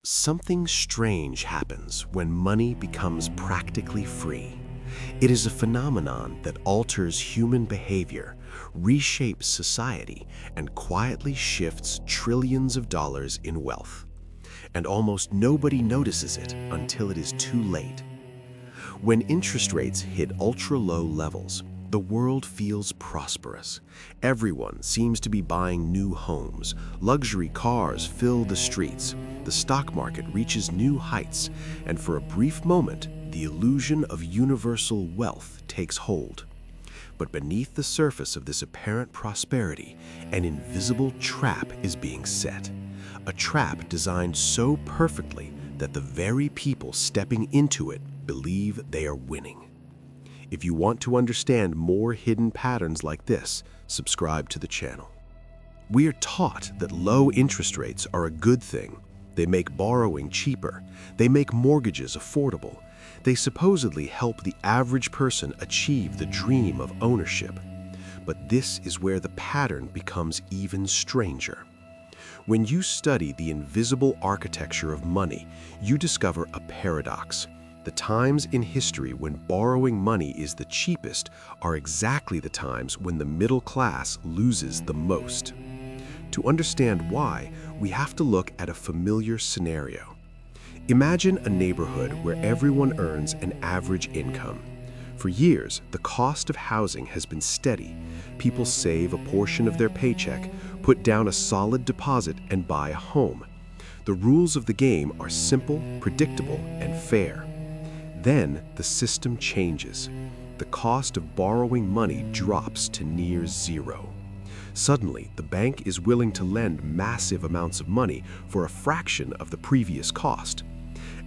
Something strange happens when money becomes practically free. It is a phenomenon that alters human behavior, reshapes society, and quietly shifts trillions of dollars in wealth. And almost nobody notices it until it is too late. When interest rates hit ultra-low levels, the world feels prosperous. Everyone seems to be buying new homes. Luxury cars fill the streets. The stock market reaches new heights, and for a brief moment, the illusion of universal wealth takes hold. But beneath the surface of this apparent prosperity, an invisible trap is being set. A trap designed so perfectly that the very people stepping into it believe they are winning. If you want to understand more hidden patterns like this, subscribe to the channel. We are taught that low interest rates are a good thing. They make borrowing cheaper. They make mortgages affordable. They supposedly help the average person achieve the dream of ownership. But this is where the pattern becomes even stranger. When you study the invisible architecture of money, you discover a paradox. The times in history when borrowing money is the cheapest are exactly the times when the middle class loses the most. To understand why, we have to look at a familiar scenario. Imagine a neighborhood where everyone earns an average income. For years, the cost of housing has been steady. People save a portion of their paycheck, put down a solid deposit, and buy a home. The rules of the game are simple, predictable, and fair. Then the system changes. The cost of borrowing money drops to near zero. Suddenly, the bank is willing to lend massive amounts of money for a fraction of the previous cost.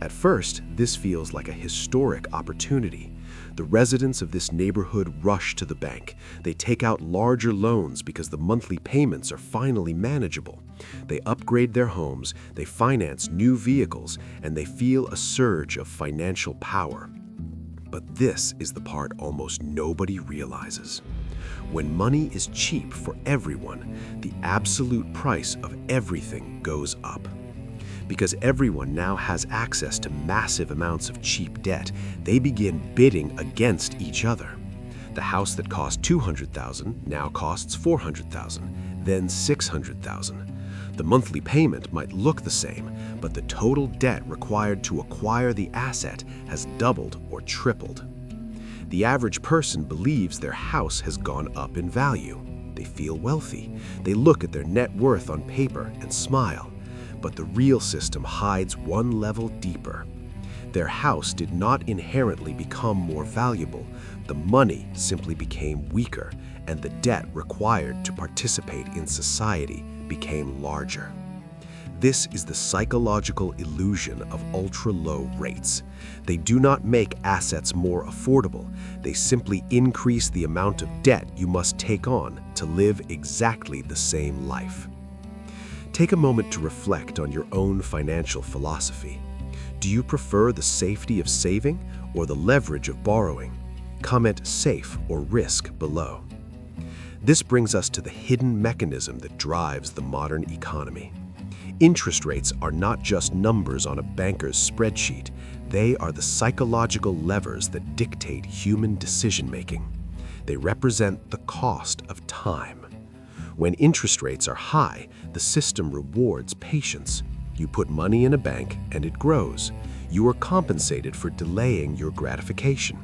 At first, this feels like a historic opportunity. The residents of this neighborhood rush to the bank. They take out larger loans because the monthly payments are finally manageable. They upgrade their homes, they finance new vehicles, and they feel a surge of financial power. But this is the part almost nobody realizes. When money is cheap for everyone, the absolute price of everything goes up. Because everyone now has access to massive amounts of cheap debt, they begin bidding against each other. The house that cost $200,000 now costs $400,000, then $600,000. The monthly payment might look the same, but the total debt required to acquire the asset has doubled or tripled. The average person believes their house has gone up in value. They feel wealthy. They look at their net worth on paper and smile. But the real system hides one level deeper. Their house did not inherently become more valuable. The money simply became weaker, and the debt required to participate in society became larger. This is the psychological illusion of ultra-low rates. They do not make assets more affordable. They simply increase the amount of debt you must take on to live exactly the same life. Take a moment to reflect on your own financial philosophy. Do you prefer the safety of saving or the leverage of borrowing? Comment safe or risk below. This brings us to the hidden mechanism that drives the modern economy. Interest rates are not just numbers on a banker's spreadsheet. They are the psychological levers that dictate human decision-making. They represent the cost of time. When interest rates are high, the system rewards patience. You put money in a bank and it grows. You are compensated for delaying your gratification.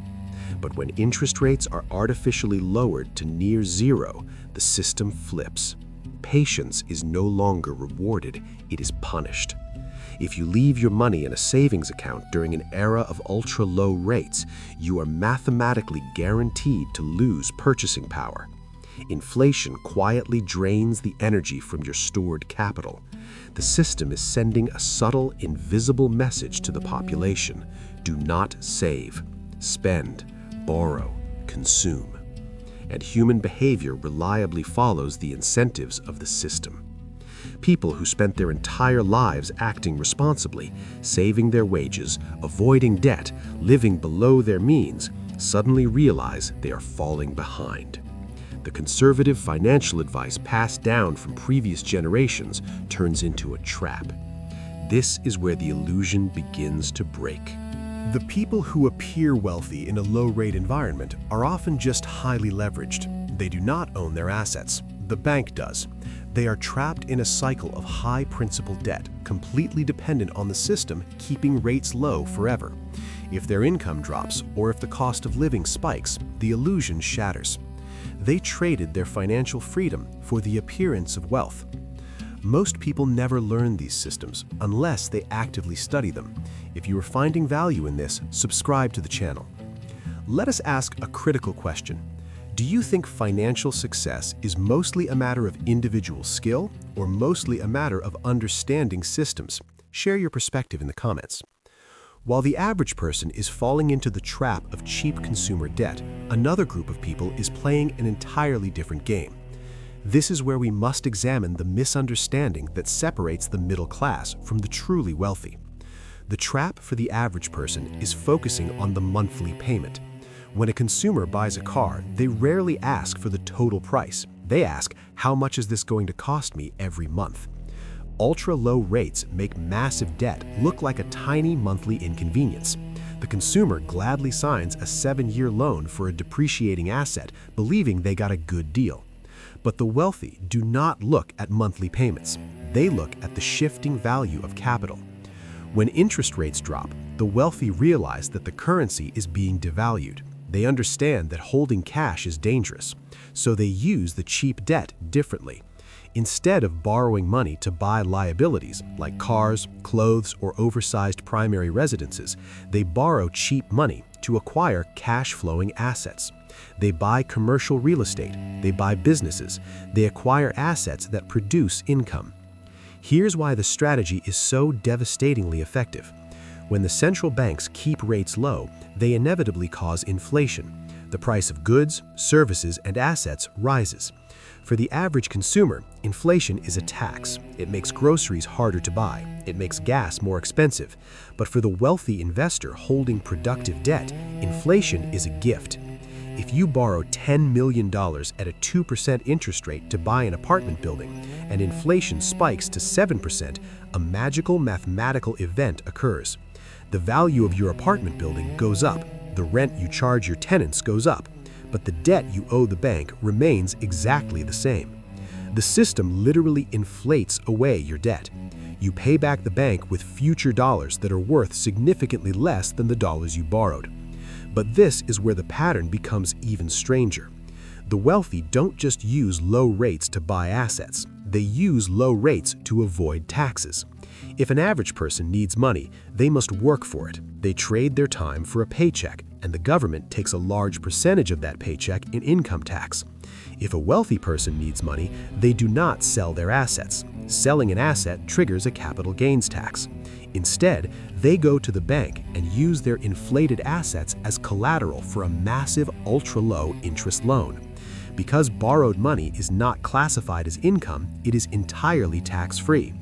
But when interest rates are artificially lowered to near zero, the system flips. Patience is no longer rewarded, it is punished. If you leave your money in a savings account during an era of ultra-low rates, you are mathematically guaranteed to lose purchasing power. Inflation quietly drains the energy from your stored capital. The system is sending a subtle, invisible message to the population. Do not save. Spend, borrow, consume. And human behavior reliably follows the incentives of the system. People who spent their entire lives acting responsibly, saving their wages, avoiding debt, living below their means, suddenly realize they are falling behind. The conservative financial advice passed down from previous generations turns into a trap. this is where the illusion begins to break. The people who appear wealthy in a low-rate environment are often just highly leveraged. They do not own their assets. The bank does. They are trapped in a cycle of high principal debt, completely dependent on the system keeping rates low forever. If their income drops or if the cost of living spikes, the illusion shatters. They traded their financial freedom for the appearance of wealth. Most people never learn these systems unless they actively study them. If you are finding value in this, subscribe to the channel. Let us ask a critical question. Do you think financial success is mostly a matter of individual skill or mostly a matter of understanding systems? Share your perspective in the comments. While the average person is falling into the trap of cheap consumer debt, another group of people is playing an entirely different game. This is where we must examine the misunderstanding that separates the middle class from the truly wealthy. The trap for the average person is focusing on the monthly payment. When a consumer buys a car, they rarely ask for the total price. They ask, how much is this going to cost me every month? Ultra-low rates make massive debt look like a tiny monthly inconvenience. The consumer gladly signs a 7-year loan for a depreciating asset, believing they got a good deal. But the wealthy do not look at monthly payments. They look at the shifting value of capital. When interest rates drop, the wealthy realize that the currency is being devalued. They understand that holding cash is dangerous, so they use the cheap debt differently. Instead of borrowing money to buy liabilities like cars, clothes, or oversized primary residences, they borrow cheap money to acquire cash-flowing assets. They buy commercial real estate, they buy businesses, they acquire assets that produce income. Here's why the strategy is so devastatingly effective. When the central banks keep rates low, they inevitably cause inflation. The price of goods, services, and assets rises. For the average consumer, inflation is a tax. It makes groceries harder to buy. It makes gas more expensive. But for the wealthy investor holding productive debt, inflation is a gift. If you borrow $10 million at a 2% interest rate to buy an apartment building, and inflation spikes to 7%, a magical mathematical event occurs. The value of your apartment building goes up. The rent you charge your tenants goes up. But the debt you owe the bank remains exactly the same. The system literally inflates away your debt. You pay back the bank with future dollars that are worth significantly less than the dollars you borrowed. But this is where the pattern becomes even stranger. The wealthy don't just use low rates to buy assets. They use low rates to avoid taxes. If an average person needs money, they must work for it. They trade their time for a paycheck, and the government takes a large percentage of that paycheck in income tax. If a wealthy person needs money, they do not sell their assets. Selling an asset triggers a capital gains tax. Instead, they go to the bank and use their inflated assets as collateral for a massive ultra-low interest loan. Because borrowed money is not classified as income, it is entirely tax-free.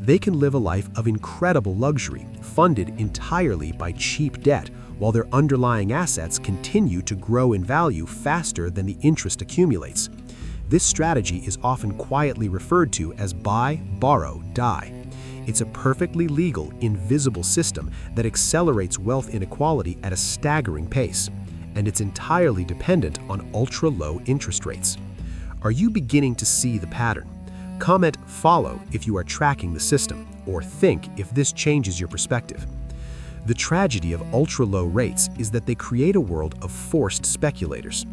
They can live a life of incredible luxury, funded entirely by cheap debt, while their underlying assets continue to grow in value faster than the interest accumulates. This strategy is often quietly referred to as buy, borrow, die. It's a perfectly legal, invisible system that accelerates wealth inequality at a staggering pace, and it's entirely dependent on ultra-low interest rates. Are you beginning to see the pattern? Comment "follow" if you are tracking the system, or think if this changes your perspective. The tragedy of ultra-low rates is that they create a world of forced speculators.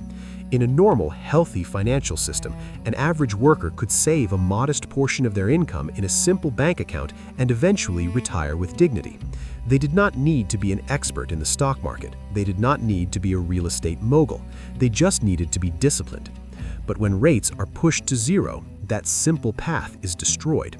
In a normal, healthy financial system, an average worker could save a modest portion of their income in a simple bank account and eventually retire with dignity. They did not need to be an expert in the stock market. They did not need to be a real estate mogul. They just needed to be disciplined. But when rates are pushed to zero, that simple path is destroyed.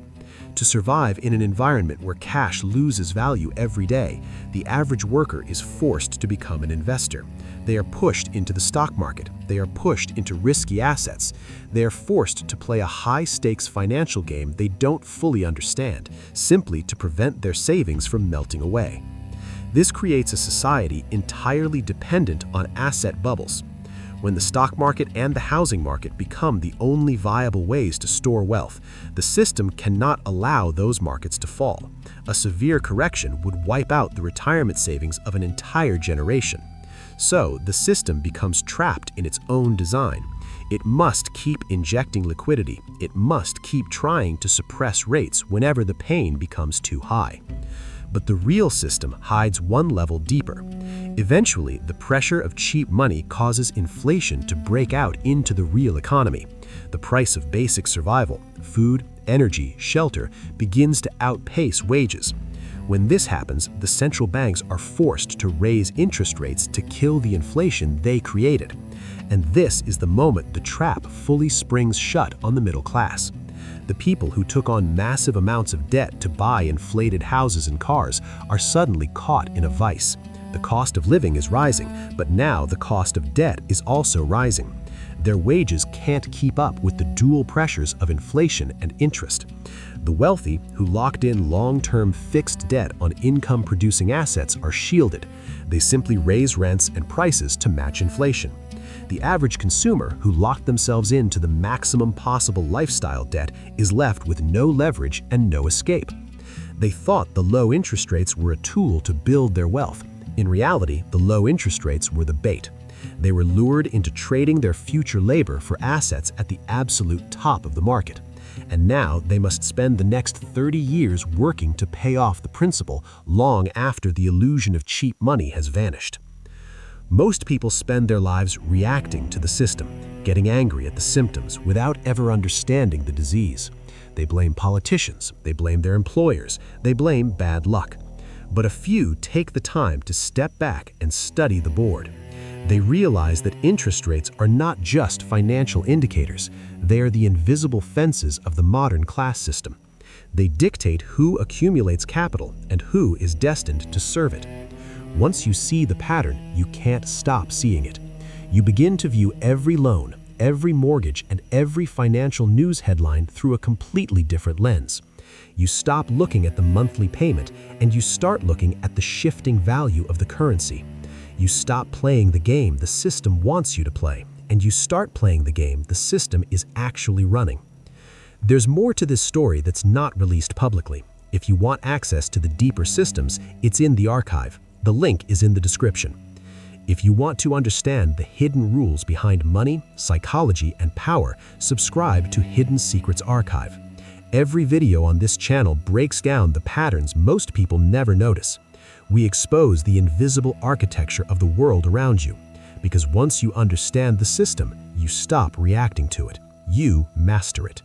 To survive in an environment where cash loses value every day, the average worker is forced to become an investor. They are pushed into the stock market. They are pushed into risky assets. They are forced to play a high-stakes financial game they don't fully understand, simply to prevent their savings from melting away. This creates a society entirely dependent on asset bubbles. When the stock market and the housing market become the only viable ways to store wealth, the system cannot allow those markets to fall. A severe correction would wipe out the retirement savings of an entire generation. So, the system becomes trapped in its own design. It must keep injecting liquidity. It must keep trying to suppress rates whenever the pain becomes too high. But the real system hides one level deeper. Eventually, the pressure of cheap money causes inflation to break out into the real economy. The price of basic survival, food, energy, shelter, begins to outpace wages. When this happens, the central banks are forced to raise interest rates to kill the inflation they created. And this is the moment the trap fully springs shut on the middle class. The people who took on massive amounts of debt to buy inflated houses and cars are suddenly caught in a vice. The cost of living is rising, but now the cost of debt is also rising. Their wages can't keep up with the dual pressures of inflation and interest. The wealthy, who locked in long-term fixed debt on income-producing assets, are shielded. They simply raise rents and prices to match inflation. The average consumer, who locked themselves into the maximum possible lifestyle debt, is left with no leverage and no escape. They thought the low interest rates were a tool to build their wealth. In reality, the low interest rates were the bait. They were lured into trading their future labor for assets at the absolute top of the market. And now they must spend the next 30 years working to pay off the principal long after the illusion of cheap money has vanished. Most people spend their lives reacting to the system, getting angry at the symptoms without ever understanding the disease. They blame politicians, they blame their employers, they blame bad luck. But a few take the time to step back and study the board. They realize that interest rates are not just financial indicators, they are the invisible fences of the modern class system. They dictate who accumulates capital and who is destined to serve it. Once you see the pattern, you can't stop seeing it. You begin to view every loan, every mortgage, and every financial news headline through a completely different lens. You stop looking at the monthly payment and you start looking at the shifting value of the currency. You stop playing the game the system wants you to play, and you start playing the game the system is actually running. There's more to this story that's not released publicly. If you want access to the deeper systems, it's in the archive. The link is in the description. If you want to understand the hidden rules behind money, psychology, and power, subscribe to Hidden Secrets Archive. Every video on this channel breaks down the patterns most people never notice. We expose the invisible architecture of the world around you, because once you understand the system, you stop reacting to it. You master it.